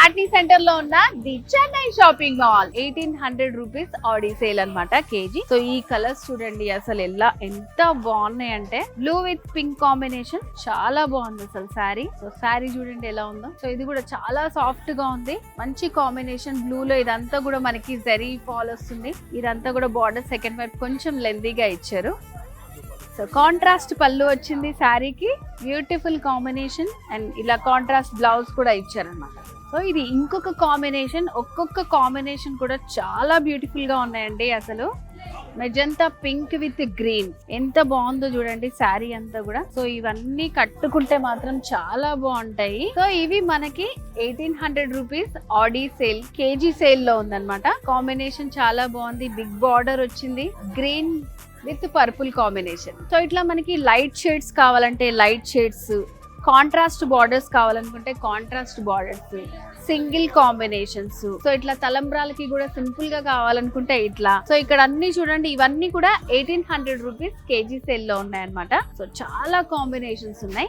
Party centre లో ఉన్న the Chennai shopping mall 1800 rupees Audi sale అన్నమాట కేజీ. సో ఈ కలర్స్ చూడండి అసలు ఎంత బాగున్నాయి అంటే బ్లూ విత్ పింక్ కాంబినేషన్ చాలా బాగుంది అసలు శారీ. సో శారీ చూడండి ఎలా ఉందో. సో ఇది కూడా చాలా సాఫ్ట్ గా ఉంది, మంచి కాంబినేషన్ బ్లూ లో. ఇదంతా కూడా మనకి జరీ ఫాల్ వస్తుంది, ఇదంతా కూడా బార్డర్ సెకండ్ వైపు కొంచెం లెందీగా ఇచ్చారు. సో కాంట్రాస్ట్ పళ్ళు వచ్చింది శారీకి, బ్యూటిఫుల్ కాంబినేషన్ అండ్ ఇలా కాంట్రాస్ట్ బ్లౌజ్ కూడా ఇచ్చారన్నమాట. సో ఇది ఇంకొక కాంబినేషన్, ఒక్కొక్క కాంబినేషన్ కూడా చాలా బ్యూటిఫుల్ గా ఉన్నాయండి. అసలు మెజంతా పింక్ విత్ గ్రీన్ ఎంత బాగుందో చూడండి శారీ అంతా కూడా. సో ఇవన్నీ కట్టుకుంటే మాత్రం చాలా బాగుంటాయి. సో ఇవి మనకి 1800 రూపీస్ ఆడి సేల్ కేజీ సేల్ లో ఉందన్నమాట. కాంబినేషన్ చాలా బాగుంది, బిగ్ బార్డర్ వచ్చింది, green with purple combination. So ఇట్లా మనకి లైట్ షేడ్స్ కావాలంటే లైట్ షేడ్స్, కాంట్రాస్ట్ బార్డర్స్ కావాలనుకుంటే contrast borders, single combinations. So ఇట్లా తలంబ్రాలకి కూడా సింపుల్ గా కావాలనుకుంటే ఇట్లా. సో ఇక్కడ అన్ని చూడండి, ఇవన్నీ కూడా 1800 రూపీస్ కేజీ సేల్ లో ఉన్నాయన్నమాట. సో చాలా కాంబినేషన్స్ ఉన్నాయి.